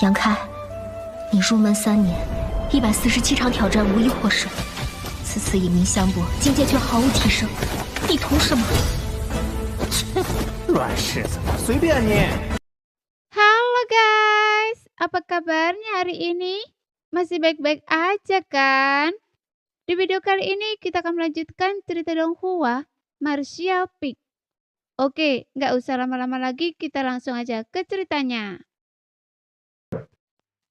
杨开，你入门3年，147场挑战无一获胜，此次以名相搏，境界却毫无提升，你图什么？切，软柿子，随便你。Halo guys, apa kabarnya hari ini? Masih baik-baik aja kan? Di video kali ini kita akan melanjutkan cerita Donghua, Martial Peak. Oke, nggak usah lama-lama lagi, kita langsung aja ke ceritanya.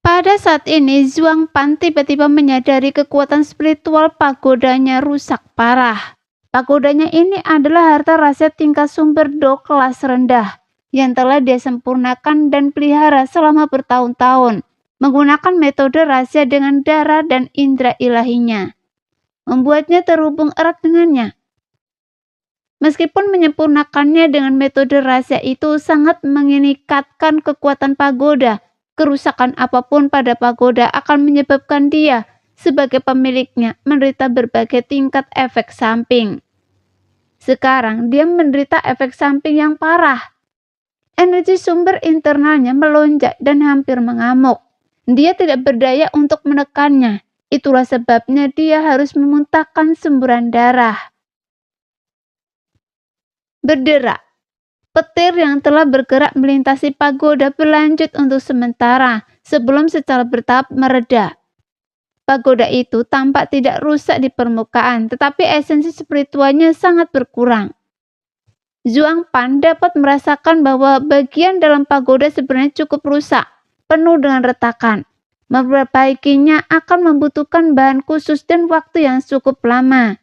Pada saat ini, Zhuang Pan tiba-tiba menyadari kekuatan spiritual pagodanya rusak parah. Pagodanya ini adalah harta rahasia tingkat sumber Do kelas rendah yang telah dia sempurnakan dan pelihara selama bertahun-tahun, menggunakan metode rahasia dengan darah dan indera ilahinya, membuatnya terhubung erat dengannya. Meskipun menyempurnakannya dengan metode rahasia itu sangat meningkatkan kekuatan pagoda, kerusakan apapun pada pagoda akan menyebabkan dia sebagai pemiliknya menderita berbagai tingkat efek samping. Sekarang dia menderita efek samping yang parah. Energi sumber internalnya melonjak dan hampir mengamuk. Dia tidak berdaya untuk menekannya. Itulah sebabnya dia harus memuntahkan semburan darah. Berderak. Petir yang telah bergerak melintasi pagoda berlanjut untuk sementara sebelum secara bertahap mereda. Pagoda itu tampak tidak rusak di permukaan, tetapi esensi spiritualnya sangat berkurang. Zhuang Pan dapat merasakan bahwa bagian dalam pagoda sebenarnya cukup rusak, penuh dengan retakan. Memperbaikinya akan membutuhkan bahan khusus dan waktu yang cukup lama.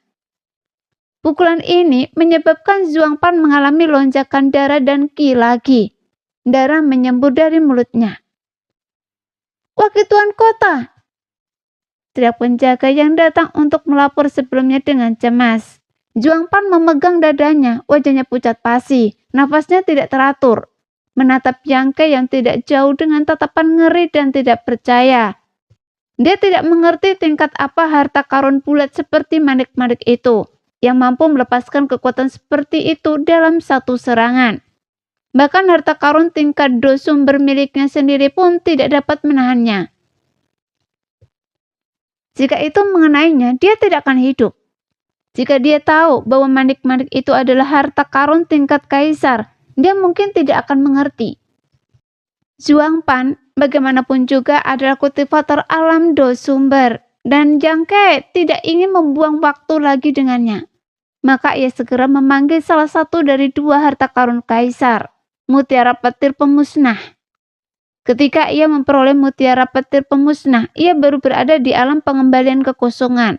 Pukulan ini menyebabkan Zhuang Pan mengalami lonjakan darah dan ki lagi. Darah menyembur dari mulutnya. "Wakil Tuan Kota!" teriak penjaga yang datang untuk melapor sebelumnya dengan cemas. Zhuang Pan memegang dadanya, wajahnya pucat pasi, nafasnya tidak teratur. Menatap Yang Ke yang tidak jauh dengan tatapan ngeri dan tidak percaya. Dia tidak mengerti tingkat apa harta karun bulat seperti manik-manik itu, yang mampu melepaskan kekuatan seperti itu dalam satu serangan. Bahkan harta karun tingkat Do sumber miliknya sendiri pun tidak dapat menahannya. Jika itu mengenainya, dia tidak akan hidup. Jika dia tahu bahwa manik-manik itu adalah harta karun tingkat kaisar, dia mungkin tidak akan mengerti. Zhuang Pan, bagaimanapun juga adalah kultivator alam Do sumber, dan Yang Ke tidak ingin membuang waktu lagi dengannya. Maka ia segera memanggil salah satu dari 2 harta karun kaisar, mutiara petir pemusnah. Ketika ia memperoleh mutiara petir pemusnah, ia baru berada di alam pengembalian kekosongan.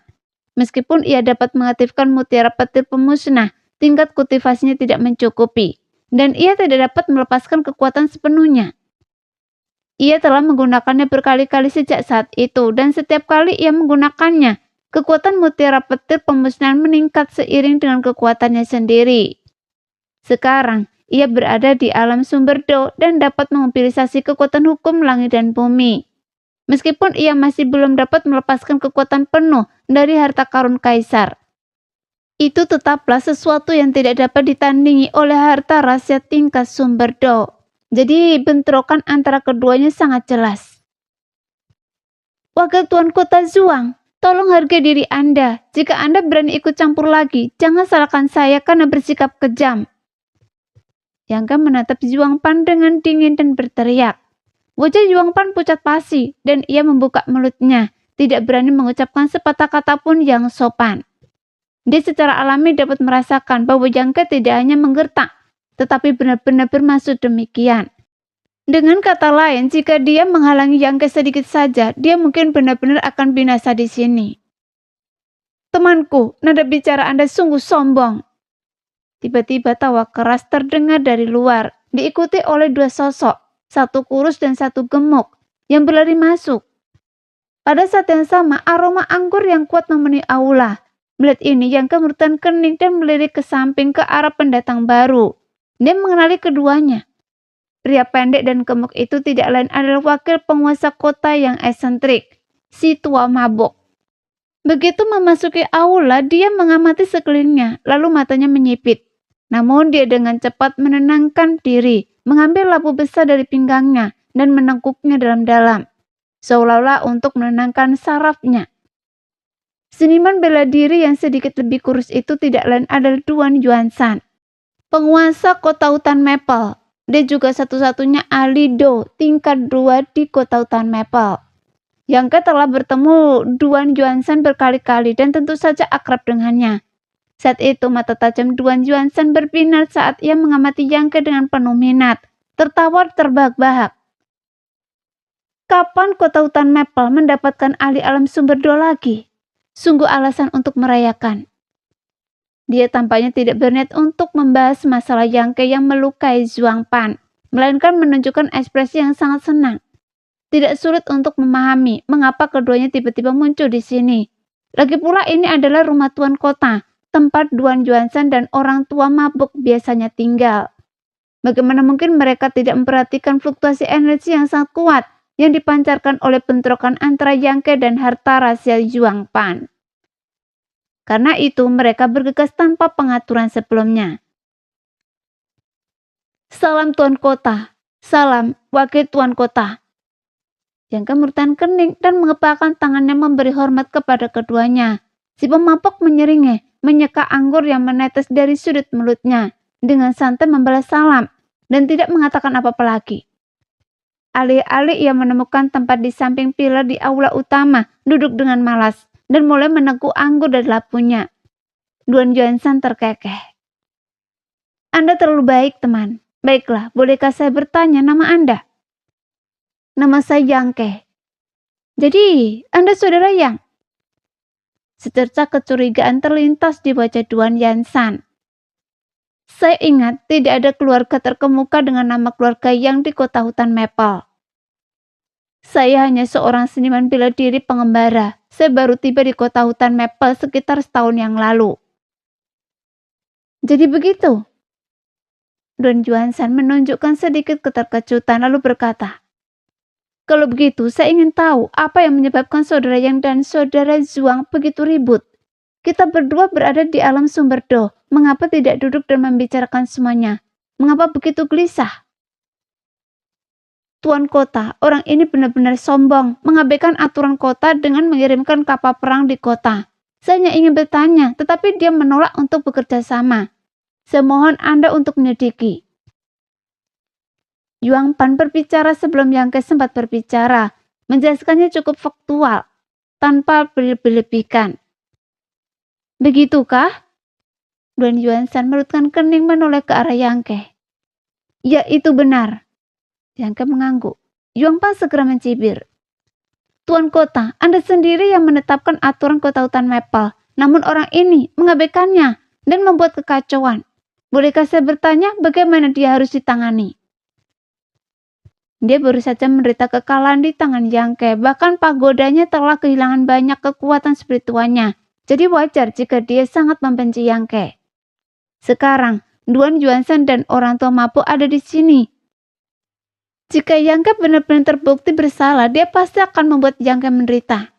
Meskipun ia dapat mengaktifkan mutiara petir pemusnah, tingkat kultivasinya tidak mencukupi, dan ia tidak dapat melepaskan kekuatan sepenuhnya. Ia telah menggunakannya berkali-kali sejak saat itu, dan setiap kali ia menggunakannya, kekuatan mutiara petir pemusnahan meningkat seiring dengan kekuatannya sendiri. Sekarang, ia berada di alam sumber Do dan dapat memobilisasi kekuatan hukum langit dan bumi. Meskipun ia masih belum dapat melepaskan kekuatan penuh dari harta karun kaisar, itu tetaplah sesuatu yang tidak dapat ditandingi oleh harta rahasia tingkat sumber Do. Jadi bentrokan antara keduanya sangat jelas. "Wakil Tuan Kota Zhuang, tolong hargai diri Anda. Jika Anda berani ikut campur lagi, jangan salahkan saya karena bersikap kejam." Yang Ke menatap Zhuang Pan dengan dingin dan berteriak. Wajah Zhuang Pan pucat pasi dan ia membuka mulutnya, tidak berani mengucapkan sepatah kata pun yang sopan. Dia secara alami dapat merasakan bahwa Yang Ke tidak hanya menggertak, tetapi benar-benar bermaksud demikian. Dengan kata lain, jika dia menghalangi Yang Ke sedikit saja, dia mungkin benar-benar akan binasa di sini. "Temanku, nada bicara Anda sungguh sombong." Tiba-tiba tawa keras terdengar dari luar, diikuti oleh 2 sosok, satu kurus dan satu gemuk, yang berlari masuk. Pada saat yang sama, aroma anggur yang kuat memenuhi aula. Melihat ini, Yang Ke mengerutkan kening dan melirik ke samping ke arah pendatang baru. Dia mengenali keduanya. Pria pendek dan gemuk itu tidak lain adalah wakil penguasa kota yang eksentrik, si tua mabuk. Begitu memasuki aula, dia mengamati sekelilingnya, lalu matanya menyipit. Namun dia dengan cepat menenangkan diri, mengambil lampu besar dari pinggangnya, dan menengkuknya dalam-dalam, seolah-olah untuk menenangkan sarafnya. Seniman bela diri yang sedikit lebih kurus itu tidak lain adalah Duan Yuansan, penguasa kota hutan Maple. Dia juga satu-satunya ahli Do tingkat 2 di kota hutan Maple. Yang telah bertemu Duan Yuansan berkali-kali dan tentu saja akrab dengannya. Saat itu mata tajam Duan Yuansan berbinar saat ia mengamati Yang dengan penuh minat, tertawa terbahak-bahak. Kapan kota hutan Maple mendapatkan ahli alam sumber Do lagi? Sungguh alasan untuk merayakan. Dia tampaknya tidak berniat untuk membahas masalah Yang yang melukai Zhuang Pan, melainkan menunjukkan ekspresi yang sangat senang. Tidak sulit untuk memahami mengapa keduanya tiba-tiba muncul di sini. Lagi pula ini adalah rumah tuan kota, tempat Duan Yuansan dan orang tua mabuk biasanya tinggal. Bagaimana mungkin mereka tidak memperhatikan fluktuasi energi yang sangat kuat yang dipancarkan oleh bentrokan antara Yang dan harta rahasia Zhuang Pan. Karena itu mereka bergegas tanpa pengaturan sebelumnya. Salam tuan kota, salam wakil tuan kota. Yang kemudian kening dan mengepalkan tangannya memberi hormat kepada keduanya. Si pemabuk menyeringai, menyeka anggur yang menetes dari sudut mulutnya. Dengan santai membalas salam dan tidak mengatakan apa-apa lagi. Alih-alih ia menemukan tempat di samping pilar di aula utama, duduk dengan malas dan mulai meneguk anggur dari lapunya. Duan Yuansan terkekeh. Anda terlalu baik, teman. Baiklah, bolehkah saya bertanya nama Anda? Nama saya Yang. Jadi, Anda saudara Yang? Secerca kecurigaan terlintas di wajah Duan Yuansan. Saya ingat tidak ada keluarga terkemuka dengan nama keluarga Yang di kota hutan Maple. Saya hanya seorang seniman bela diri pengembara. Saya baru tiba di kota hutan Maple sekitar setahun yang lalu. Jadi begitu? Duan Yuansan menunjukkan sedikit keterkejutan lalu berkata, kalau begitu saya ingin tahu apa yang menyebabkan saudara Yang dan saudara Zhuang begitu ribut. Kita berdua berada di alam sumber Do. Mengapa tidak duduk dan membicarakan semuanya? Mengapa begitu gelisah? Tuan kota, orang ini benar-benar sombong, mengabaikan aturan kota dengan mengirimkan kapal perang di kota. Saya hanya ingin bertanya, tetapi dia menolak untuk bekerja sama. Saya mohon Anda untuk menyelidiki. Zhuang Pan berbicara sebelum Yang sempat berbicara, menjelaskannya cukup faktual, tanpa berlebihan. Begitukah? Duan Yuansan merutkan kening menoleh ke arah Yang. Ya, itu benar. Yang mengangguk. Zhuang Pan segera mencibir. Tuan kota, Anda sendiri yang menetapkan aturan kota hutan Maple. Namun orang ini mengabaikannya dan membuat kekacauan. Bolehkah saya bertanya bagaimana dia harus ditangani? Dia baru saja menderita kekalahan di tangan Yang. Bahkan pagodanya telah kehilangan banyak kekuatan spiritualnya. Jadi wajar jika dia sangat membenci Yang. Sekarang, Duan Yuansan dan orang tua mabuk ada di sini. Jika Yang benar-benar terbukti bersalah, dia pasti akan membuat Yang menderita.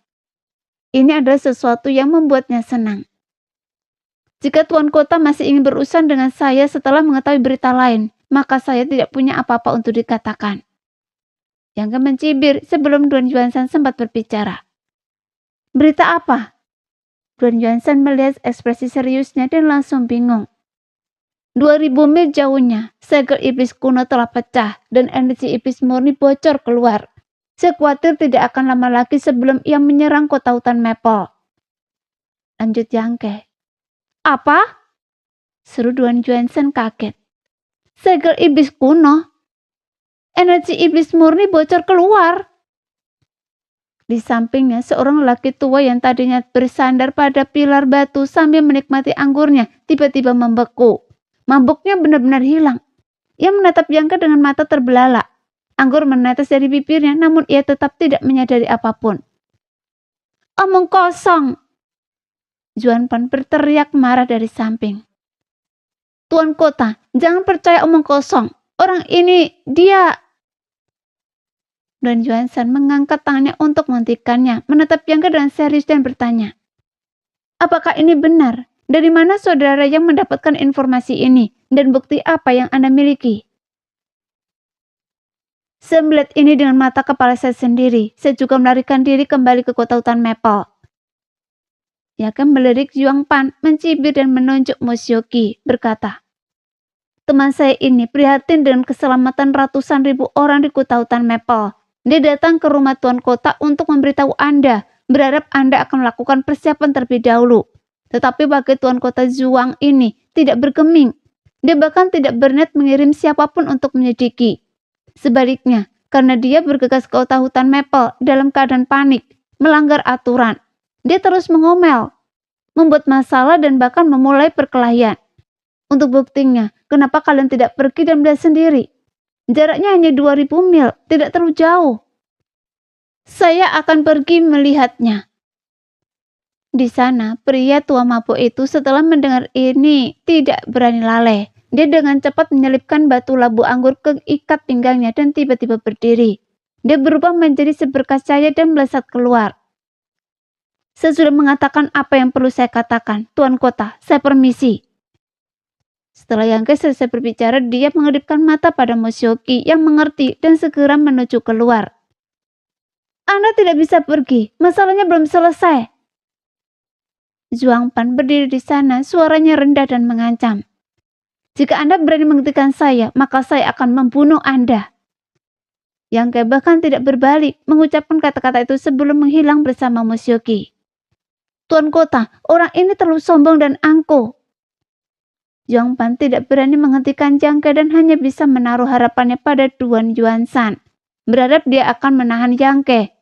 Ini adalah sesuatu yang membuatnya senang. Jika tuan kota masih ingin berurusan dengan saya setelah mengetahui berita lain, maka saya tidak punya apa-apa untuk dikatakan. Yang mencibir sebelum Duan Yuansan sempat berbicara. Berita apa? Duan Yuansan melihat ekspresi seriusnya dan langsung bingung. 2000 mil jauhnya, segel iblis kuno telah pecah dan energi iblis murni bocor keluar. Saya khawatir tidak akan lama lagi sebelum ia menyerang kota hutan Maple. Lanjut Yang. Apa? Seru Duan Yuansan kaget. Segel iblis kuno? Energi iblis murni bocor keluar. Di sampingnya seorang lelaki tua yang tadinya bersandar pada pilar batu sambil menikmati anggurnya tiba-tiba membeku. Mabuknya benar-benar hilang. Ia menatap Yang dengan mata terbelalak. Anggur menetes dari bibirnya, namun ia tetap tidak menyadari apapun. Omong kosong! Zhuang Pan berteriak marah dari samping. Tuan kota, jangan percaya omong kosong. Orang ini, dia... Duan Yuansan mengangkat tangannya untuk menghentikannya, menatap Yang dengan serius dan bertanya. Apakah ini benar? Dari mana saudara Yang mendapatkan informasi ini? Dan bukti apa yang Anda miliki? Saya melihat ini dengan mata kepala saya sendiri. Saya juga melarikan diri kembali ke kota hutan Maple. Yake melirik Zhuang Pan, mencibir dan menunjuk Mo Xiuqi, berkata, teman saya ini prihatin dengan keselamatan ratusan ribu orang di kota hutan Maple. Dia datang ke rumah tuan kota untuk memberitahu Anda, berharap Anda akan melakukan persiapan terlebih dahulu. Tetapi bagi tuan kota Zhuang ini tidak bergeming. Dia bahkan tidak berniat mengirim siapapun untuk menyelidiki. Sebaliknya, karena dia bergegas ke kota hutan Maple dalam keadaan panik, melanggar aturan, dia terus mengomel, membuat masalah dan bahkan memulai perkelahian. Untuk buktinya, kenapa kalian tidak pergi dan melihat sendiri? Jaraknya hanya 2000 mil, tidak terlalu jauh. Saya akan pergi melihatnya. Di sana, pria tua mabuk itu setelah mendengar ini tidak berani lalai. Dia dengan cepat menyelipkan batu labu anggur ke ikat pinggangnya dan tiba-tiba berdiri. Dia berubah menjadi seberkas cahaya dan melesat keluar. Saya sudah mengatakan apa yang perlu saya katakan, Tuan Kota, saya permisi. Setelah Yangke selesai berbicara, dia mengedipkan mata pada Mo Xiuqi yang mengerti dan segera menuju keluar. Anda tidak bisa pergi, masalahnya belum selesai. Zhuang Pan berdiri di sana, suaranya rendah dan mengancam. Jika Anda berani menghentikan saya, maka saya akan membunuh Anda. Yangke bahkan tidak berbalik mengucapkan kata-kata itu sebelum menghilang bersama Mo Xiuqi. Tuan Kota, orang ini terlalu sombong dan angkuh. Zhuang Pan tidak berani menghentikan Yangke dan hanya bisa menaruh harapannya pada Duan Yuanshan, berharap dia akan menahan Yangke.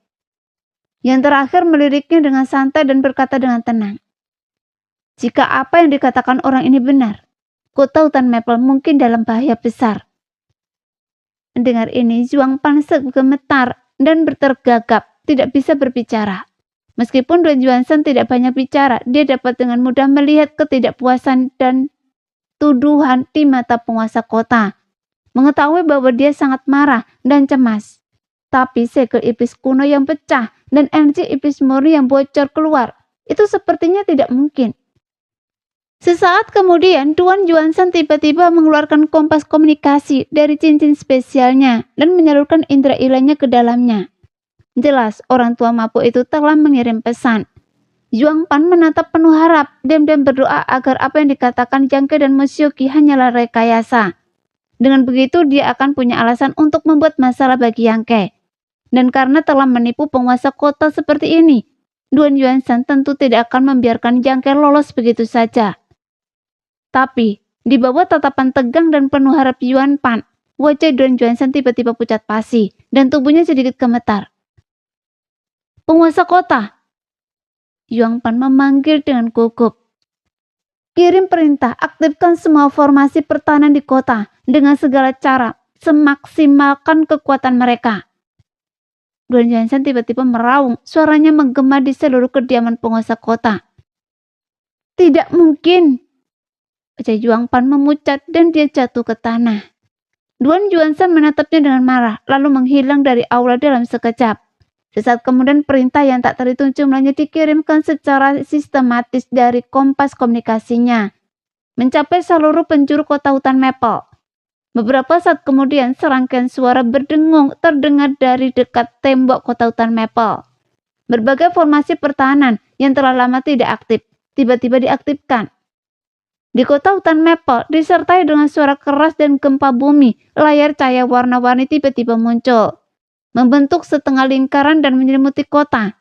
Yang terakhir meliriknya dengan santai dan berkata dengan tenang. Jika apa yang dikatakan orang ini benar, kota hutan Maple mungkin dalam bahaya besar. Mendengar ini, Zhuang Pan gemetar dan bertergagap, tidak bisa berbicara. Meskipun Duan Yuanshan tidak banyak bicara, dia dapat dengan mudah melihat ketidakpuasan dan tuduhan di mata penguasa kota. Mengetahui bahwa dia sangat marah dan cemas. Tapi segel iblis kuno yang pecah dan energi iblis murni yang bocor keluar, itu sepertinya tidak mungkin. Sesaat kemudian, Duan Yuanshan tiba-tiba mengeluarkan kompas komunikasi dari cincin spesialnya dan menyalurkan indera ilahnya ke dalamnya. Jelas, orang tua mabuk itu telah mengirim pesan. Zhuang Pan menatap penuh harap dan berdoa agar apa yang dikatakan Yangke dan Mo Xiuqi hanyalah rekayasa. Dengan begitu, dia akan punya alasan untuk membuat masalah bagi Yangke. Dan karena telah menipu penguasa kota seperti ini, Duan Yuanshan tentu tidak akan membiarkan Yangke lolos begitu saja. Tapi, di bawah tatapan tegang dan penuh harap Yuan Pan, wajah Duan Yuanshan tiba-tiba pucat pasi dan tubuhnya sedikit gemetar. Penguasa kota! Yuan Pan memanggil dengan gugup. Kirim perintah, aktifkan semua formasi pertahanan di kota dengan segala cara, semaksimalkan kekuatan mereka. Duan Yuanshan tiba-tiba meraung, suaranya menggema di seluruh kediaman penguasa kota. Tidak mungkin! Wajah Zhuang Pan memucat dan dia jatuh ke tanah. Duan Yuanshan menatapnya dengan marah, lalu menghilang dari aula dalam sekejap. Sesaat kemudian perintah yang tak terhitung jumlahnya dikirimkan secara sistematis dari kompas komunikasinya, mencapai seluruh penjuru kota hutan Maple. Beberapa saat kemudian serangkaian suara berdengung terdengar dari dekat tembok kota hutan Maple. Berbagai formasi pertahanan yang telah lama tidak aktif, tiba-tiba diaktifkan. Di kota hutan Maple, disertai dengan suara keras dan gempa bumi, layar cahaya warna-warni tiba-tiba muncul, membentuk setengah lingkaran dan menyelimuti kota.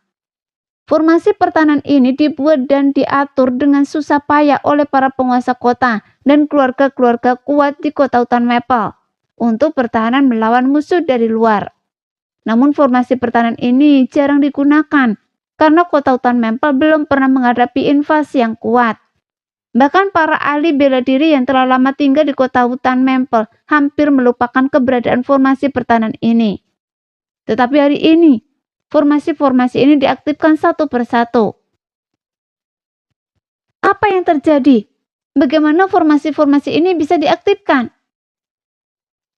Formasi pertahanan ini dibuat dan diatur dengan susah payah oleh para penguasa kota dan keluarga-keluarga kuat di kota hutan Maple untuk pertahanan melawan musuh dari luar. Namun formasi pertahanan ini jarang digunakan karena kota hutan Maple belum pernah menghadapi invasi yang kuat. Bahkan para ahli bela diri yang telah lama tinggal di kota hutan Maple hampir melupakan keberadaan formasi pertahanan ini. Tetapi hari ini, formasi-formasi ini diaktifkan satu persatu. Apa yang terjadi? Bagaimana formasi-formasi ini bisa diaktifkan?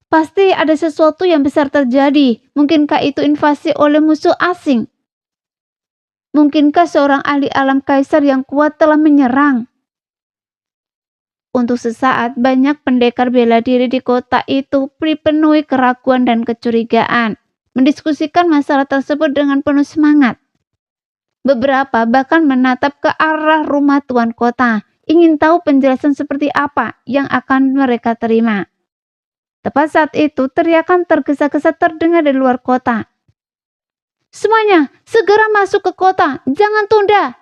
Pasti ada sesuatu yang besar terjadi. Mungkinkah itu invasi oleh musuh asing? Mungkinkah seorang ahli alam kaisar yang kuat telah menyerang? Untuk sesaat, banyak pendekar bela diri di kota itu dipenuhi keraguan dan kecurigaan, mendiskusikan masalah tersebut dengan penuh semangat. Beberapa bahkan menatap ke arah rumah tuan kota, ingin tahu penjelasan seperti apa yang akan mereka terima. Tepat saat itu, teriakan tergesa-gesa terdengar dari luar kota. "Semuanya, segera masuk ke kota, jangan tunda!"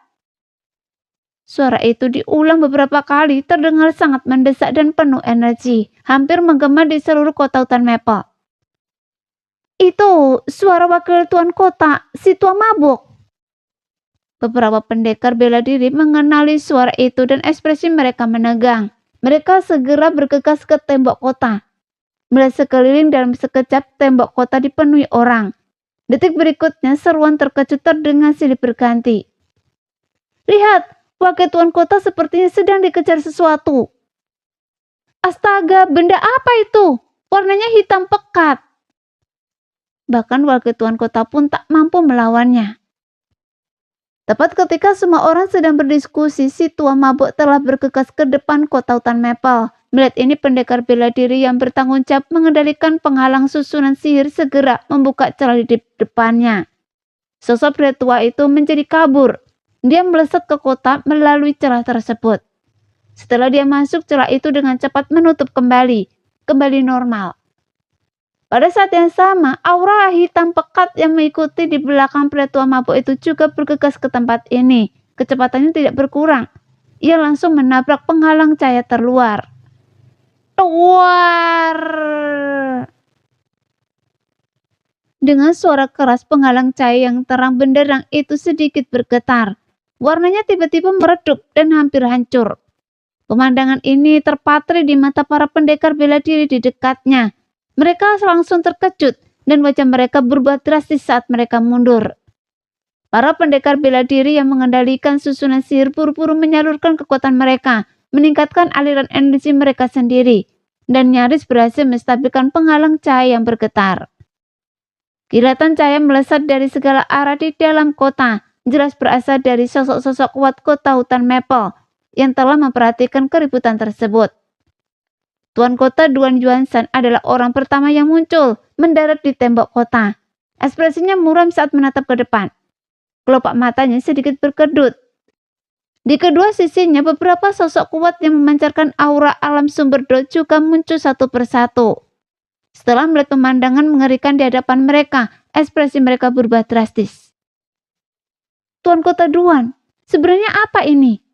Suara itu diulang beberapa kali, terdengar sangat mendesak dan penuh energi, hampir menggema di seluruh kota hutan Maple. "Itu suara wakil tuan kota, si tua mabuk." Beberapa pendekar bela diri mengenali suara itu dan ekspresi mereka menegang. Mereka segera bergegas ke tembok kota. Melihat sekeliling dalam sekejap, tembok kota dipenuhi orang. Detik berikutnya, seruan terkejut terdengar silih berganti. "Lihat! Wakil tuan kota sepertinya sedang dikejar sesuatu." "Astaga, benda apa itu? Warnanya hitam pekat." Bahkan wakil tuan kota pun tak mampu melawannya. Tepat ketika semua orang sedang berdiskusi, si tua mabuk telah bergegas ke depan kota hutan Maple. Melihat ini, pendekar bela diri yang bertanggung jawab mengendalikan penghalang susunan sihir segera membuka celah di depannya. Sosok pria tua itu menjadi kabur. Dia melesat ke kota melalui celah tersebut. Setelah dia masuk, celah itu dengan cepat menutup kembali normal. Pada saat yang sama, aura hitam pekat yang mengikuti di belakang pria tua mabuk itu juga bergegas ke tempat ini. Kecepatannya tidak berkurang. Ia langsung menabrak penghalang cahaya terluar. Duar! Dengan suara keras, penghalang cahaya yang terang benderang itu sedikit bergetar. Warnanya tiba-tiba meredup dan hampir hancur. Pemandangan ini terpatri di mata para pendekar bela diri di dekatnya. Mereka langsung terkejut dan wajah mereka berubah drastis saat mereka mundur. Para pendekar bela diri yang mengendalikan susunan sihir buru-buru menyalurkan kekuatan mereka, meningkatkan aliran energi mereka sendiri, dan nyaris berhasil menstabilkan penghalang cahaya yang bergetar. Kilatan cahaya melesat dari segala arah di dalam kota, jelas berasal dari sosok-sosok kuat kota hutan Maple yang telah memperhatikan keributan tersebut. Tuan kota Duan Yuanshan adalah orang pertama yang muncul, mendarat di tembok kota. Ekspresinya muram saat menatap ke depan. Kelopak matanya sedikit berkedut. Di kedua sisinya, beberapa sosok kuat yang memancarkan aura alam sumber do juga muncul satu persatu. Setelah melihat pemandangan mengerikan di hadapan mereka, ekspresi mereka berubah drastis. "Tuan kota Duan, sebenarnya apa ini?"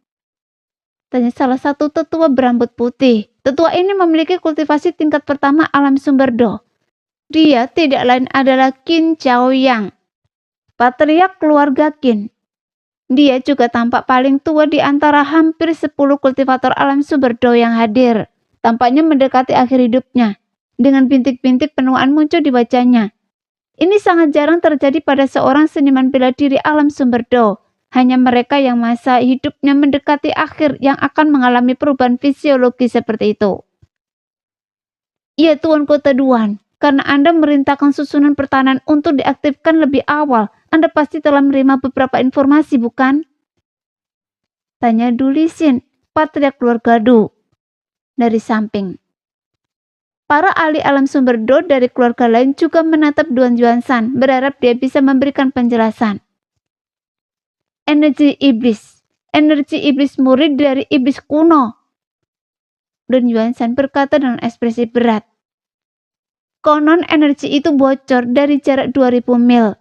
tanya salah satu tetua berambut putih. Tetua ini memiliki kultivasi tingkat pertama alam sumber do. Dia tidak lain adalah Qin Chaoyang, patriark keluarga Qin. Dia juga tampak paling tua di antara hampir 10 kultivator alam sumber do yang hadir. Tampaknya mendekati akhir hidupnya, dengan bintik-bintik penuaan muncul di wajahnya. Ini sangat jarang terjadi pada seorang seniman bela diri alam sumber do. Hanya mereka yang masa hidupnya mendekati akhir yang akan mengalami perubahan fisiologi seperti itu. "Ya Tuan Kota Duan, karena Anda merintahkan susunan pertahanan untuk diaktifkan lebih awal, Anda pasti telah menerima beberapa informasi, bukan?" tanya Du Lixin, patriark keluarga Du, dari samping. Para ahli alam sumber do dari keluarga lain juga menatap Duan Yuanshan, berharap dia bisa memberikan penjelasan. Energi iblis murid dari iblis kuno, Duan Yuanshan berkata dengan ekspresi berat. Konon energi itu bocor dari jarak 2000 mil.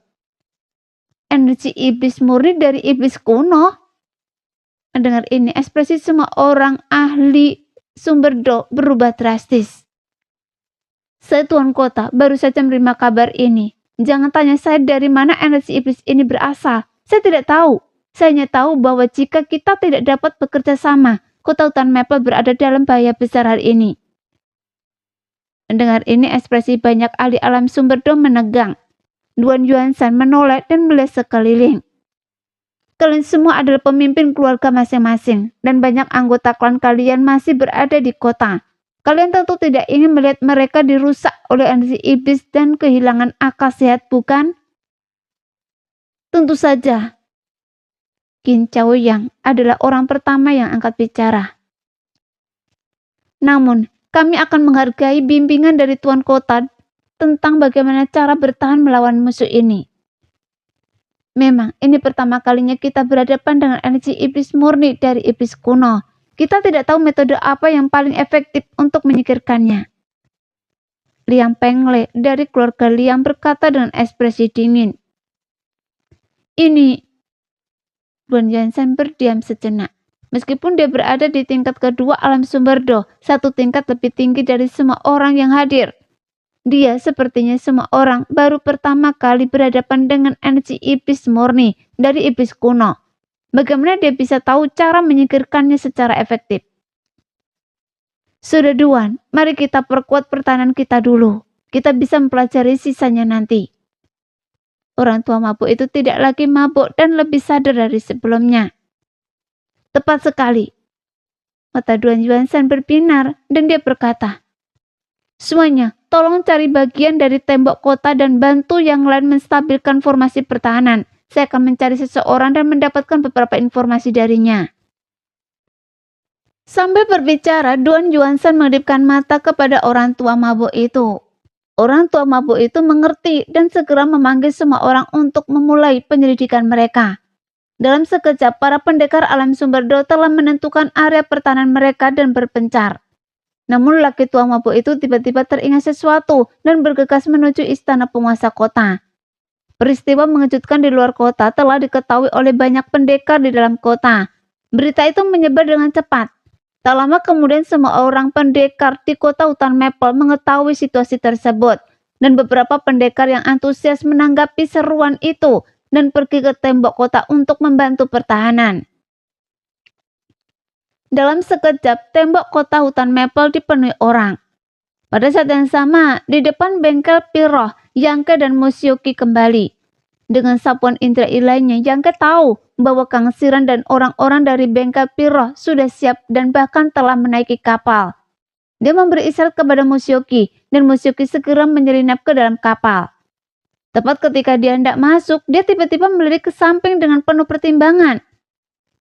Energi iblis murni dari iblis kuno? Mendengar ini, ekspresi semua orang ahli sumber do berubah drastis. Saya Tuan Kota baru saja menerima kabar ini. Jangan tanya saya dari mana energi iblis ini berasal. Saya tidak tahu. Saya hanya tahu bahwa jika kita tidak dapat bekerja sama, kota hutan Maple berada dalam bahaya besar hari ini. Mendengar ini, ekspresi banyak ahli alam sumber do menegang. Duan Yuanshan menoleh dan melihat sekeliling. Kalian semua adalah pemimpin keluarga masing-masing, dan banyak anggota klan kalian masih berada di kota. Kalian tentu tidak ingin melihat mereka dirusak oleh energi iblis dan kehilangan akal sehat, bukan? Tentu saja. Qin Chaoyang adalah orang pertama yang angkat bicara. Namun, kami akan menghargai bimbingan dari Tuan Kota tentang bagaimana cara bertahan melawan musuh ini. Memang, ini pertama kalinya kita berhadapan dengan energi iblis murni dari iblis kuno. Kita tidak tahu metode apa yang paling efektif untuk menyingkirkannya. Liang Pengle dari keluarga Liang berkata dengan ekspresi dingin. Ini, Duan Yuanshan berdiam sejenak. Meskipun dia berada di tingkat kedua alam sumber Do, satu tingkat lebih tinggi dari semua orang yang hadir. Dia sepertinya semua orang baru pertama kali berhadapan dengan energi iblis murni dari iblis kuno. Bagaimana dia bisa tahu cara menyingkirkannya secara efektif? Sudah Duan, mari kita perkuat pertahanan kita dulu. Kita bisa mempelajari sisanya nanti. Orang tua mabuk itu tidak lagi mabuk dan lebih sadar dari sebelumnya. Tepat sekali. Mata Duan Yuanshan berbinar dan dia berkata, semuanya, tolong cari bagian dari tembok kota dan bantu yang lain menstabilkan formasi pertahanan. Saya akan mencari seseorang dan mendapatkan beberapa informasi darinya. Sambil berbicara, Duan Yuanshan mengedipkan mata kepada orang tua mabuk itu. Orang tua mabuk itu mengerti dan segera memanggil semua orang untuk memulai penyelidikan mereka. Dalam sekejap, para pendekar alam sumber Do telah menentukan area pertahanan mereka dan berpencar. Namun laki tua mabuk itu tiba-tiba teringat sesuatu dan bergegas menuju istana penguasa kota. Peristiwa mengejutkan di luar kota telah diketahui oleh banyak pendekar di dalam kota. Berita itu menyebar dengan cepat. Tak lama kemudian semua orang pendekar di kota hutan Maple mengetahui situasi tersebut. Dan beberapa pendekar yang antusias menanggapi seruan itu dan pergi ke tembok kota untuk membantu pertahanan. Dalam sekejap, tembok kota hutan Maple dipenuhi orang. Pada saat yang sama, di depan bengkel Piroh, Yangke dan Musyuki kembali. Dengan sapuan indra ilainya, Yangke tahu bahwa Kang Siran dan orang-orang dari bengkel Piroh sudah siap dan bahkan telah menaiki kapal. Dia memberi isyarat kepada Musyuki, dan Musyuki segera menyelinap ke dalam kapal. Tepat ketika dia hendak masuk, dia tiba-tiba melirik ke samping dengan penuh pertimbangan.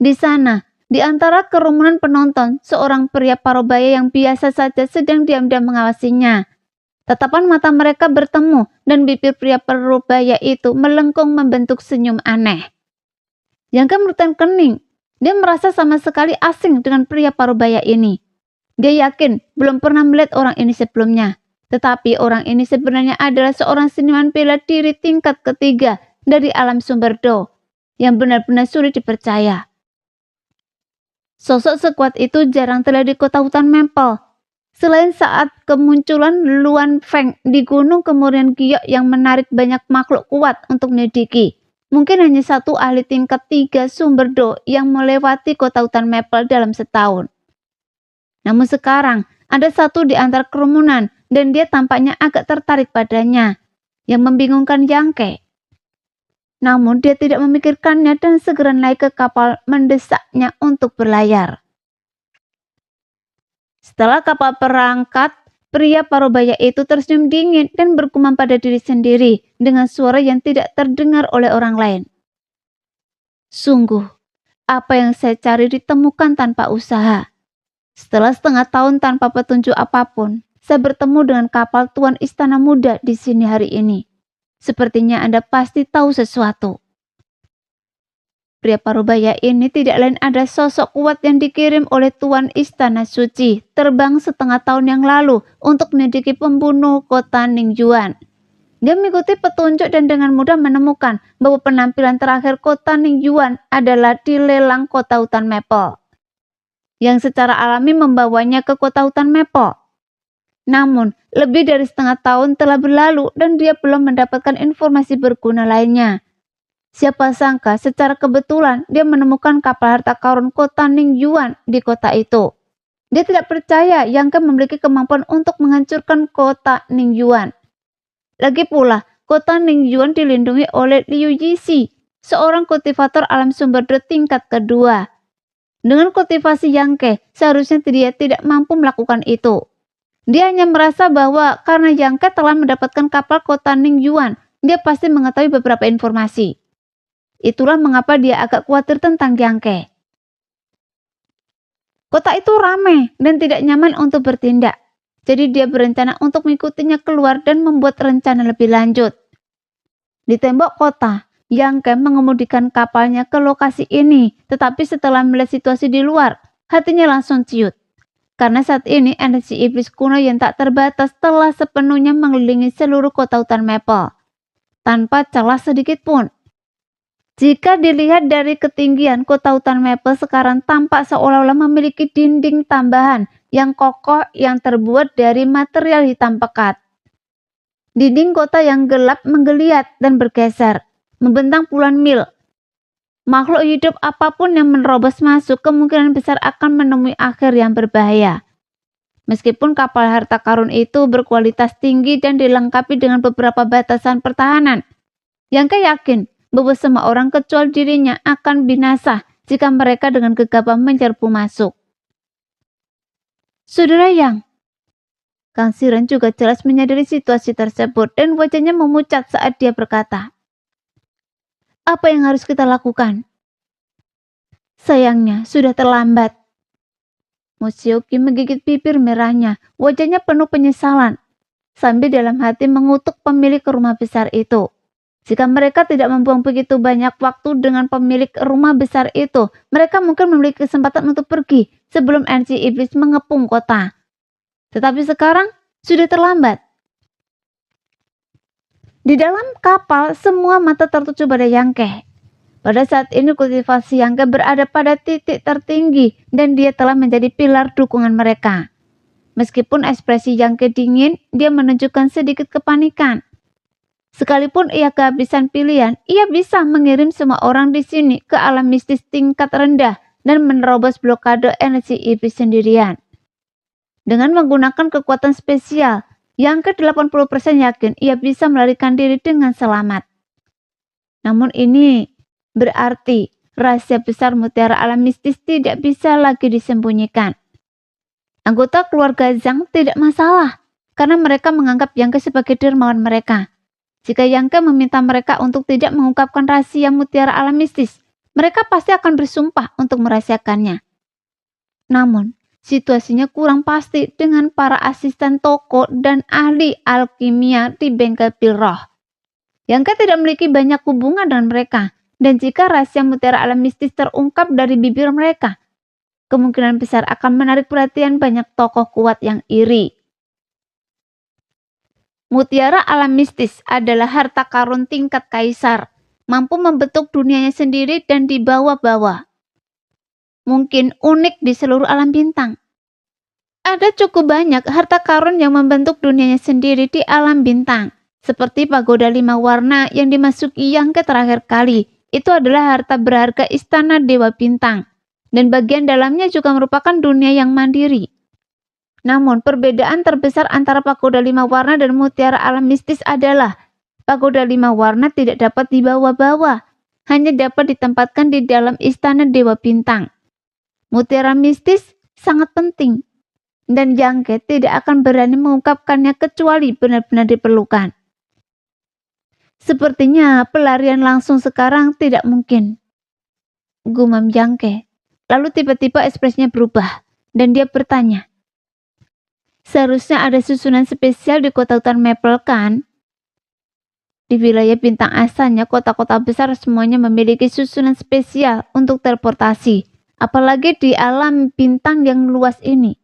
Di sana, di antara kerumunan penonton, seorang pria parubaya yang biasa saja sedang diam-diam mengawasinya. Tatapan mata mereka bertemu dan bibir pria parubaya itu melengkung membentuk senyum aneh. Yangke merutkan kening. Dia merasa sama sekali asing dengan pria parubaya ini. Dia yakin belum pernah melihat orang ini sebelumnya. Tetapi orang ini sebenarnya adalah seorang seniman bela diri tingkat ketiga dari alam sumber Do, yang benar-benar sulit dipercaya. Sosok sekuat itu jarang terlihat di kota hutan Maple. Selain saat kemunculan Luan Feng di Gunung Kemurian Giok yang menarik banyak makhluk kuat untuk menyelidiki. Mungkin hanya satu ahli tingkat 3 sumber Do yang melewati kota hutan Maple dalam setahun. Namun sekarang, ada satu di antara kerumunan dan dia tampaknya agak tertarik padanya, yang membingungkan Yangke. Namun dia tidak memikirkannya dan segera naik ke kapal mendesaknya untuk berlayar. Setelah kapal berangkat, pria parubaya itu tersenyum dingin dan bergumam pada diri sendiri dengan suara yang tidak terdengar oleh orang lain. Sungguh, apa yang saya cari ditemukan tanpa usaha. Setelah setengah tahun tanpa petunjuk apapun, saya bertemu dengan kapal Tuan Istana Muda di sini hari ini. Sepertinya Anda pasti tahu sesuatu. Pria parubaya ini tidak lain ada sosok kuat yang dikirim oleh Tuan Istana Suci, terbang setengah tahun yang lalu untuk menyelidiki pembunuh kota Ningyuan. Dia mengikuti petunjuk dan dengan mudah menemukan bahwa penampilan terakhir kota Ningyuan adalah di lelang kota hutan Maple, yang secara alami membawanya ke kota hutan Maple. Namun, lebih dari setengah tahun telah berlalu dan dia belum mendapatkan informasi berguna lainnya. Siapa sangka secara kebetulan dia menemukan kapal harta karun kota Ningyuan di kota itu. Dia tidak percaya Yangke memiliki kemampuan untuk menghancurkan kota Ningyuan. Lagi pula, kota Ningyuan dilindungi oleh Liu Yixi, seorang kultivator alam sumber Do tingkat kedua. Dengan kultivasi Yangke, seharusnya dia tidak mampu melakukan itu. Dia hanya merasa bahwa karena Yangke telah mendapatkan kapal kota Ningyuan, dia pasti mengetahui beberapa informasi. Itulah mengapa dia agak khawatir tentang Yangke. Kota itu ramai dan tidak nyaman untuk bertindak. Jadi dia berencana untuk mengikutinya keluar dan membuat rencana lebih lanjut. Di tembok kota, Yang Kem mengemudikan kapalnya ke lokasi ini, tetapi setelah melihat situasi di luar, hatinya langsung ciut. Karena saat ini energi iblis kuno yang tak terbatas telah sepenuhnya mengelilingi seluruh kota hutan Maple, tanpa celah sedikit pun. Jika dilihat dari ketinggian, kota hutan Maple sekarang tampak seolah-olah memiliki dinding tambahan yang kokoh yang terbuat dari material hitam pekat. Dinding kota yang gelap menggeliat dan bergeser, membentang puluhan mil. Makhluk hidup apapun yang menerobos masuk kemungkinan besar akan menemui akhir yang berbahaya. Meskipun kapal harta karun itu berkualitas tinggi dan dilengkapi dengan beberapa batasan pertahanan, Yang yakin bahwa semua orang kecuali dirinya akan binasa jika mereka dengan gegabah menyerbu masuk. Saudara Yang, Kang Siren juga jelas menyadari situasi tersebut dan wajahnya memucat saat dia berkata, "Apa yang harus kita lakukan?" "Sayangnya, sudah terlambat." Musioki menggigit bibir merahnya, wajahnya penuh penyesalan, sambil dalam hati mengutuk pemilik rumah besar itu. Jika mereka tidak membuang begitu banyak waktu dengan pemilik rumah besar itu, mereka mungkin memiliki kesempatan untuk pergi sebelum energi iblis mengepung kota. Tetapi sekarang, sudah terlambat. Di dalam kapal, semua mata tertuju pada Yangke. Pada saat ini kultivasi Yangke berada pada titik tertinggi dan dia telah menjadi pilar dukungan mereka. Meskipun ekspresi Yangke dingin, dia menunjukkan sedikit kepanikan. Sekalipun ia kehabisan pilihan, ia bisa mengirim semua orang di sini ke alam mistis tingkat rendah dan menerobos blokade energi iblis sendirian. Dengan menggunakan kekuatan spesial, Yang ke-80% yakin ia bisa melarikan diri dengan selamat. Namun ini berarti rahasia besar mutiara alam mistis tidak bisa lagi disembunyikan. Anggota keluarga Zhang tidak masalah, karena mereka menganggap Yang Ke sebagai dermawan mereka. Jika Yang Ke meminta mereka untuk tidak mengungkapkan rahasia mutiara alam mistis, mereka pasti akan bersumpah untuk merahasiakannya. Namun, situasinya kurang pasti dengan para asisten toko dan ahli alkimia di bengkel pil roh. Yang Ke tidak memiliki banyak hubungan dengan mereka, dan jika rahasia mutiara alam mistis terungkap dari bibir mereka, kemungkinan besar akan menarik perhatian banyak tokoh kuat yang iri. Mutiara alam mistis adalah harta karun tingkat kaisar, mampu membentuk dunianya sendiri dan dibawa-bawa. Mungkin unik di seluruh alam bintang. Ada cukup banyak harta karun yang membentuk dunianya sendiri di alam bintang, seperti pagoda 5 warna yang dimasuki Yang Ke terakhir kali. Itu adalah harta berharga istana Dewa Bintang, dan bagian dalamnya juga merupakan dunia yang mandiri. Namun perbedaan terbesar antara pagoda 5 warna dan mutiara alam mistis adalah pagoda 5 warna tidak dapat dibawa-bawa, hanya dapat ditempatkan di dalam istana Dewa Bintang. Mutiara mistis sangat penting, dan Yang Ke tidak akan berani mengungkapkannya kecuali benar-benar diperlukan. Sepertinya pelarian langsung sekarang tidak mungkin, gumam Yang Ke. Lalu tiba-tiba ekspresinya berubah, dan dia bertanya, "Seharusnya ada susunan spesial di kota hutan Maple, kan?" Di wilayah bintang asalnya, kota-kota besar semuanya memiliki susunan spesial untuk teleportasi, apalagi di alam bintang yang luas ini.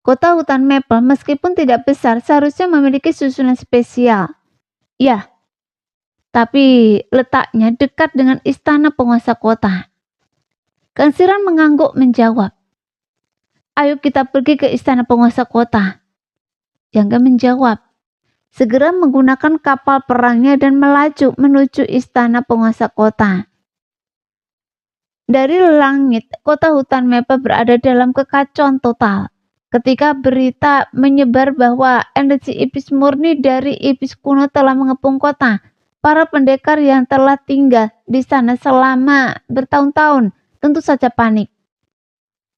Kota hutan Maple meskipun tidak besar seharusnya memiliki susunan spesial. Ya, tapi letaknya dekat dengan istana penguasa kota. Kang Siren mengangguk menjawab, "Ayo kita pergi ke istana penguasa kota." Yang Ke menjawab, segera menggunakan kapal perangnya dan melaju menuju istana penguasa kota. Dari langit, kota hutan Maple berada dalam kekacauan total. Ketika berita menyebar bahwa energi iblis murni dari iblis kuno telah mengepung kota, para pendekar yang telah tinggal di sana selama bertahun-tahun tentu saja panik.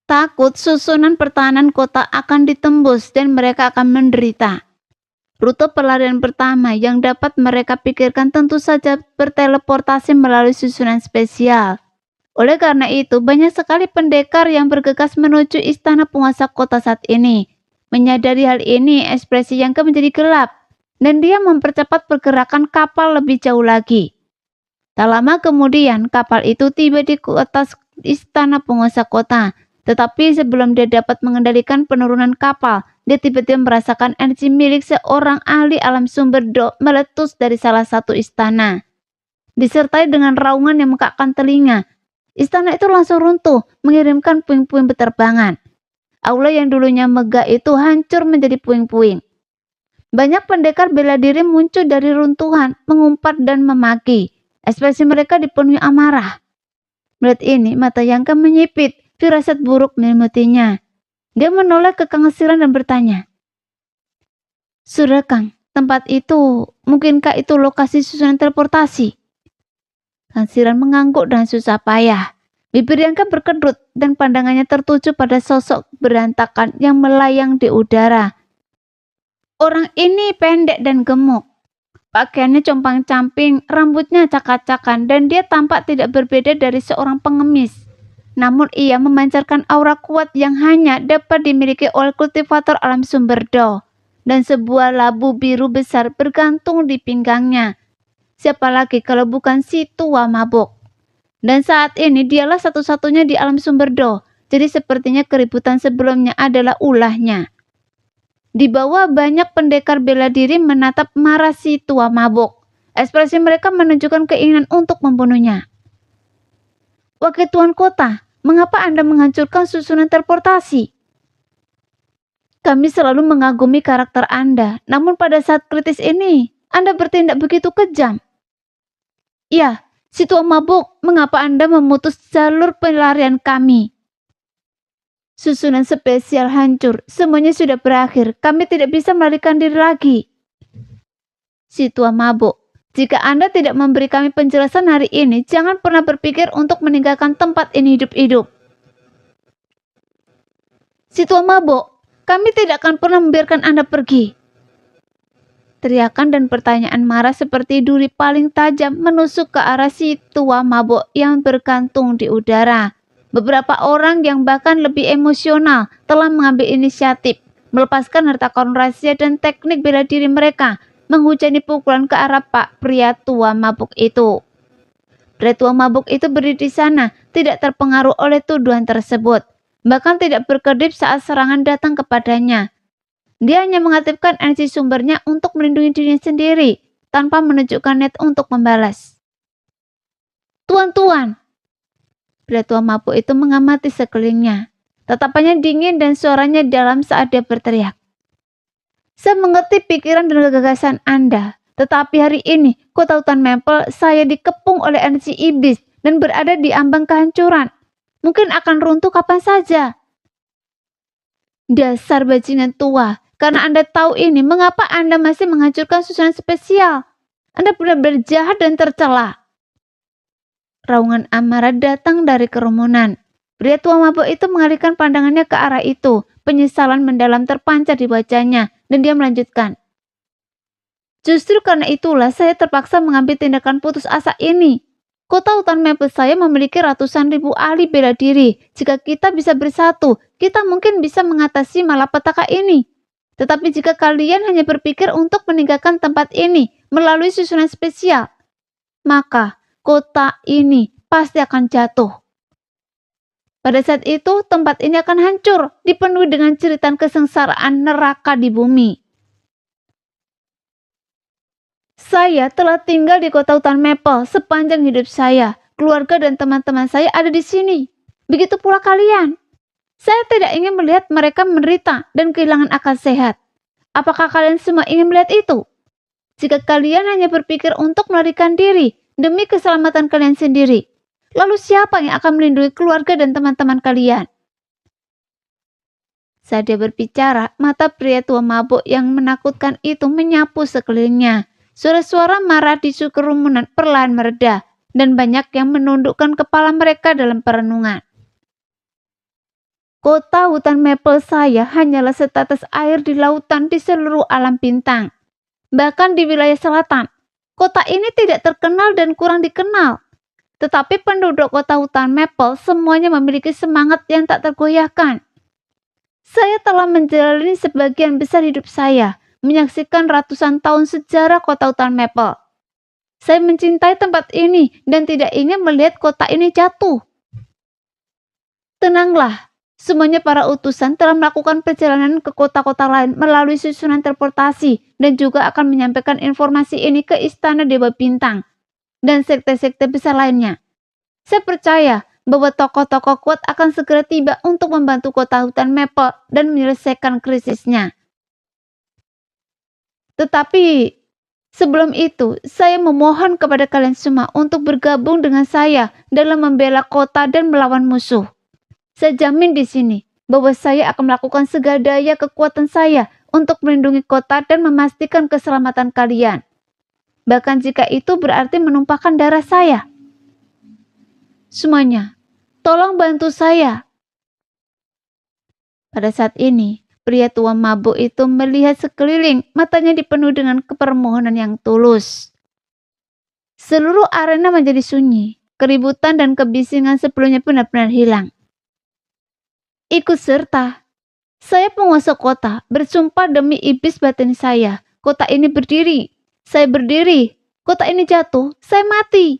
Takut susunan pertahanan kota akan ditembus dan mereka akan menderita. Rute pelarian pertama yang dapat mereka pikirkan tentu saja berteleportasi melalui susunan spesial. Oleh karena itu, banyak sekali pendekar yang bergegas menuju istana penguasa kota saat ini. Menyadari hal ini, ekspresi Yangke menjadi gelap, dan dia mempercepat pergerakan kapal lebih jauh lagi. Tak lama kemudian, kapal itu tiba di atas istana penguasa kota. Tetapi sebelum dia dapat mengendalikan penurunan kapal, dia tiba-tiba merasakan energi milik seorang ahli alam sumber Do meletus dari salah satu istana. Disertai dengan raungan yang mengakak telinga, istana itu langsung runtuh, mengirimkan puing-puing beterbangan. Aula yang dulunya megah itu hancur menjadi puing-puing. Banyak pendekar bela diri muncul dari runtuhan, mengumpat dan memaki. Ekspresi mereka dipenuhi amarah. Melihat ini, mata Yangke menyipit, firasat buruk menyelimuti-nya. Dia menoleh ke Kang Siran dan bertanya, "Sudah Kang, tempat itu, mungkinkah itu lokasi susunan teleportasi?" Kang Siran mengangguk dengan susah payah. Bibir Yangke berkedut dan pandangannya tertuju pada sosok berantakan yang melayang di udara. Orang ini pendek dan gemuk. Pakaiannya compang-camping, rambutnya acak-acakan, dan dia tampak tidak berbeda dari seorang pengemis. Namun ia memancarkan aura kuat yang hanya dapat dimiliki oleh kultivator alam sumber Do. Dan sebuah labu biru besar bergantung di pinggangnya. Siapa lagi kalau bukan si tua mabuk? Dan saat ini dialah satu-satunya di alam sumber Do. Jadi sepertinya keributan sebelumnya adalah ulahnya. Di bawah banyak pendekar bela diri menatap marah si tua mabuk. Ekspresi mereka menunjukkan keinginan untuk membunuhnya. "Wakil Tuan Kota, mengapa Anda menghancurkan susunan teleportasi? Kami selalu mengagumi karakter Anda, namun pada saat kritis ini, Anda bertindak begitu kejam." "Ya, si tua mabuk, mengapa Anda memutus jalur pelarian kami? Susunan spesial hancur, semuanya sudah berakhir, kami tidak bisa melarikan diri lagi." Si tua mabuk, "Jika Anda tidak memberi kami penjelasan hari ini, jangan pernah berpikir untuk meninggalkan tempat ini hidup-hidup." Si tua mabuk, "Kami tidak akan pernah membiarkan Anda pergi." Teriakan dan pertanyaan marah seperti duri paling tajam menusuk ke arah si tua mabuk yang bergantung di udara. Beberapa orang yang bahkan lebih emosional telah mengambil inisiatif, melepaskan harta karun rahasia dan teknik bela diri mereka, menghujani pukulan ke arah Pak pria tua mabuk itu. Pria tua mabuk itu berdiri di sana, tidak terpengaruh oleh tuduhan tersebut, bahkan tidak berkedip saat serangan datang kepadanya. Dia hanya mengaktifkan energi sumbernya untuk melindungi dirinya sendiri, tanpa menunjukkan niat untuk membalas. "Tuan-tuan!" Pria tua mabuk itu mengamati sekelilingnya. Tatapannya dingin dan suaranya dalam saat dia berteriak. "Saya mengerti pikiran dan gagasan Anda, tetapi hari ini, kota hutan Maple saya dikepung oleh energi iblis dan berada di ambang kehancuran. Mungkin akan runtuh kapan saja." "Dasar bajingan tua, karena Anda tahu ini, mengapa Anda masih menghancurkan susunan spesial? Anda benar-benar jahat dan tercela." Raungan amarah datang dari kerumunan. Pria tua mabuk itu mengalihkan pandangannya ke arah itu. Penyesalan mendalam terpancar di wajahnya, dan dia melanjutkan. "Justru karena itulah saya terpaksa mengambil tindakan putus asa ini. Kota hutan Maple saya memiliki ratusan ribu ahli bela diri. Jika kita bisa bersatu, kita mungkin bisa mengatasi malapetaka ini. Tetapi jika kalian hanya berpikir untuk meninggalkan tempat ini melalui susunan spesial, maka kota ini pasti akan jatuh. Pada saat itu, tempat ini akan hancur, dipenuhi dengan jeritan kesengsaraan neraka di bumi. Saya telah tinggal di kota hutan Maple sepanjang hidup saya. Keluarga dan teman-teman saya ada di sini. Begitu pula kalian. Saya tidak ingin melihat mereka menderita dan kehilangan akal sehat. Apakah kalian semua ingin melihat itu? Jika kalian hanya berpikir untuk melarikan diri demi keselamatan kalian sendiri, lalu siapa yang akan melindungi keluarga dan teman-teman kalian?" Saat dia berbicara, mata pria tua mabuk yang menakutkan itu menyapu sekelilingnya. Suara-suara marah di kerumunan perlahan mereda, dan banyak yang menundukkan kepala mereka dalam perenungan. Kota hutan Maple saya hanyalah setetes air di lautan di seluruh alam bintang. Bahkan di wilayah selatan, kota ini tidak terkenal dan kurang dikenal. Tetapi penduduk kota hutan Maple semuanya memiliki semangat yang tak tergoyahkan. Saya telah menjalani sebagian besar hidup saya, menyaksikan ratusan tahun sejarah kota hutan Maple. Saya mencintai tempat ini dan tidak ingin melihat kota ini jatuh. Tenanglah, semuanya para utusan telah melakukan perjalanan ke kota-kota lain melalui susunan teleportasi dan juga akan menyampaikan informasi ini ke Istana Dewa Bintang dan sekte-sekte besar lainnya. Saya percaya bahwa tokoh-tokoh kuat akan segera tiba untuk membantu kota hutan Maple dan menyelesaikan krisisnya. Tetapi sebelum itu, saya memohon kepada kalian semua untuk bergabung dengan saya dalam membela kota dan melawan musuh. Saya jamin di sini bahwa saya akan melakukan segala daya kekuatan saya untuk melindungi kota dan memastikan keselamatan kalian. Bahkan jika itu berarti menumpahkan darah saya. Semuanya, tolong bantu saya. Pada saat ini, pria tua mabuk itu melihat sekeliling, matanya dipenuhi dengan permohonan yang tulus. Seluruh arena menjadi sunyi, keributan dan kebisingan sebelumnya benar-benar hilang. Ikut serta. Saya penguasa kota, bersumpah demi iblis batin saya. Kota ini berdiri. Saya berdiri. Kota ini jatuh. Saya mati.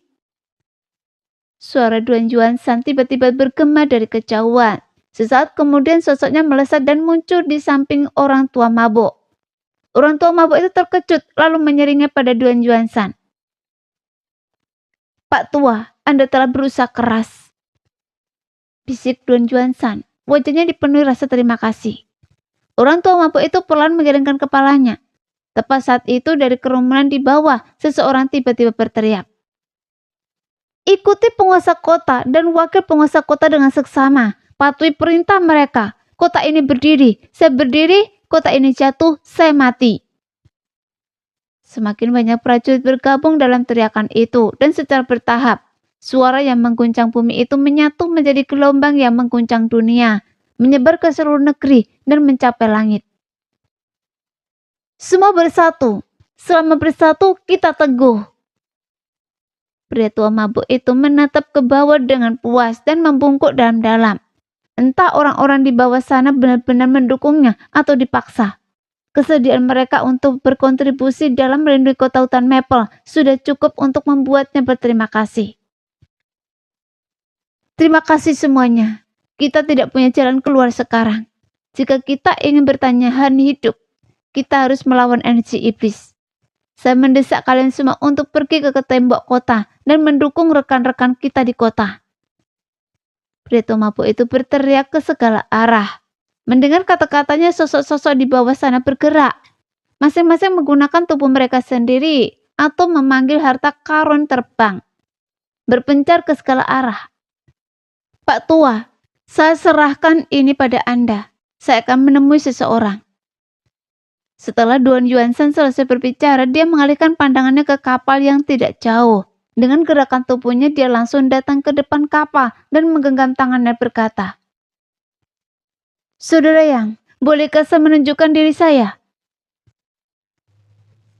Suara Duan Yuansan tiba-tiba bergema dari kejauhan. Sesaat kemudian sosoknya melesat dan muncul di samping orang tua mabuk. Orang tua mabuk itu terkejut lalu menyeringnya pada Duan Yuansan. Pak tua, Anda telah berusaha keras. Bisik Duan Yuansan. Wajahnya dipenuhi rasa terima kasih. Orang tua mabuk itu perlahan menggelengkan kepalanya. Tepat saat itu dari kerumunan di bawah, seseorang tiba-tiba berteriak. Ikuti penguasa kota dan wakil penguasa kota dengan seksama. Patuhi perintah mereka. Kota ini berdiri. Saya berdiri, kota ini jatuh, saya mati. Semakin banyak prajurit bergabung dalam teriakan itu dan secara bertahap. Suara yang mengguncang bumi itu menyatu menjadi gelombang yang mengguncang dunia, menyebar ke seluruh negeri dan mencapai langit. Semua bersatu. Selama bersatu, kita teguh. Pria tua mabuk itu menatap ke bawah dengan puas dan membungkuk dalam-dalam. Entah orang-orang di bawah sana benar-benar mendukungnya atau dipaksa. Kesediaan mereka untuk berkontribusi dalam melindungi kota hutan Maple sudah cukup untuk membuatnya berterima kasih. Terima kasih semuanya. Kita tidak punya jalan keluar sekarang. Jika kita ingin bertahan hidup, kita harus melawan energi iblis. Saya mendesak kalian semua untuk pergi ke tembok kota dan mendukung rekan-rekan kita di kota. Pria tua mabuk itu berteriak ke segala arah. Mendengar kata-katanya, sosok-sosok di bawah sana bergerak. Masing-masing menggunakan tubuh mereka sendiri atau memanggil harta karun terbang. Berpencar ke segala arah. Pak tua, saya serahkan ini pada Anda. Saya akan menemui seseorang. Setelah Duan Yuansan selesai berbicara, dia mengalihkan pandangannya ke kapal yang tidak jauh. Dengan gerakan tubuhnya, dia langsung datang ke depan kapal dan menggenggam tangannya berkata, Saudara Yang, bolehkah saya menunjukkan diri saya?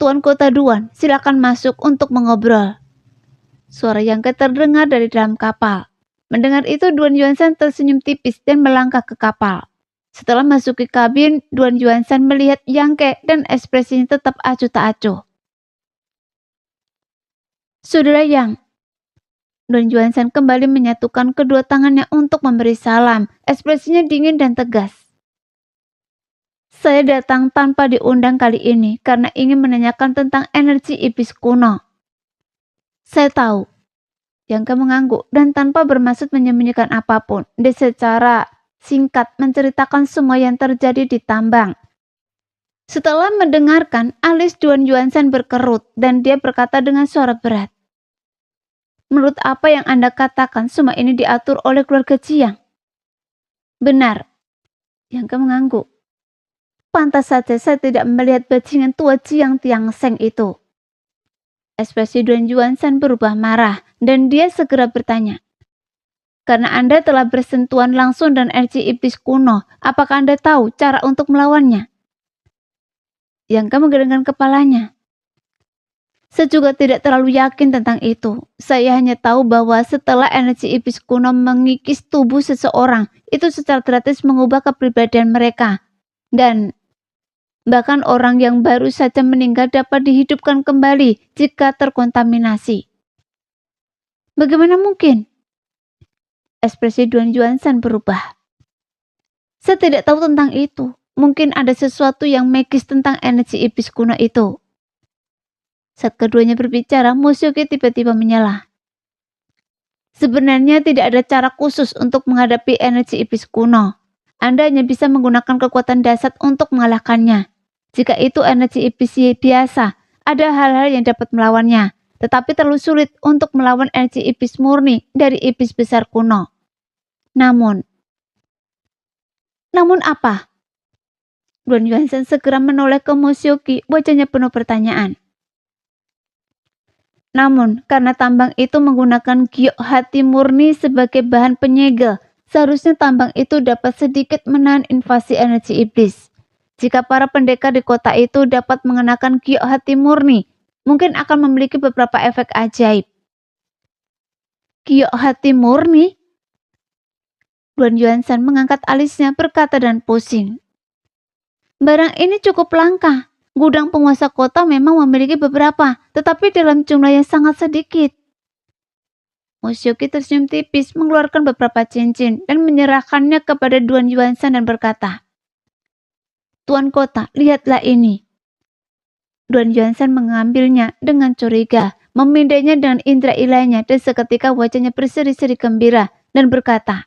Tuan Kota Duan, silakan masuk untuk mengobrol. Suara Yang terdengar dari dalam kapal. Mendengar itu, Duan Yuansan tersenyum tipis dan melangkah ke kapal. Setelah masuk ke kabin, Duan Yuansan melihat Yang Ke dan ekspresinya tetap acuh tak acuh. Saudara Yang, Duan Yuansan kembali menyatukan kedua tangannya untuk memberi salam. Ekspresinya dingin dan tegas. Saya datang tanpa diundang kali ini karena ingin menanyakan tentang energi iblis kuno. Saya tahu. Yang Ke mengangguk dan tanpa bermaksud menyembunyikan apapun, dia secara singkat menceritakan semua yang terjadi di tambang. Setelah mendengarkan, alis Duan Yuansan berkerut dan dia berkata dengan suara berat. Menurut apa yang Anda katakan, semua ini diatur oleh keluarga Jiang? Benar. Yang Ke mengangguk. Pantas saja saya tidak melihat bajingan tua Jiang Tiangseng itu. Ekspresi Duan Yuansan berubah marah dan dia segera bertanya. Karena Anda telah bersentuhan langsung dengan energi iblis kuno, apakah Anda tahu cara untuk melawannya? Yang Ke menggelengkan kepalanya. Saya juga tidak terlalu yakin tentang itu. Saya hanya tahu bahwa setelah energi iblis kuno mengikis tubuh seseorang, itu secara drastis mengubah kepribadian mereka. Dan bahkan orang yang baru saja meninggal dapat dihidupkan kembali jika terkontaminasi. Bagaimana mungkin? Ekspresi Duan Yuansan berubah. Saya tidak tahu tentang itu. Mungkin ada sesuatu yang magis tentang energi iblis kuno itu. Saat keduanya berbicara, Musyoki tiba-tiba menyela. Sebenarnya tidak ada cara khusus untuk menghadapi energi iblis kuno. Anda hanya bisa menggunakan kekuatan dasar untuk mengalahkannya. Jika itu energi iblis biasa, ada hal-hal yang dapat melawannya. Tetapi terlalu sulit untuk melawan energi iblis murni dari iblis besar kuno. Namun apa? Duan Yuansan segera menoleh ke Musyoki, wajahnya penuh pertanyaan. Namun, karena tambang itu menggunakan giok hati murni sebagai bahan penyegel, seharusnya tambang itu dapat sedikit menahan invasi energi iblis. Jika para pendekar di kota itu dapat mengenakan giok hati murni, mungkin akan memiliki beberapa efek ajaib. Giok hati murni? Duan Yuansan mengangkat alisnya, berkata dan pusing. Barang ini cukup langka. Gudang penguasa kota memang memiliki beberapa, tetapi dalam jumlah yang sangat sedikit. Musyoki tersenyum tipis, mengeluarkan beberapa cincin dan menyerahkannya kepada Duan Yuansan dan berkata, Tuan kota, lihatlah ini. Duan Yuansan mengambilnya dengan curiga, memindainya dengan indera ilahnya dan seketika wajahnya berseri-seri gembira dan berkata,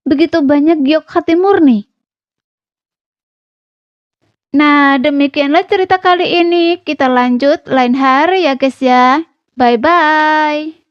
begitu banyak giok hati murni. Nah, demikianlah cerita kali ini. Kita lanjut lain hari ya guys ya. Bye-bye.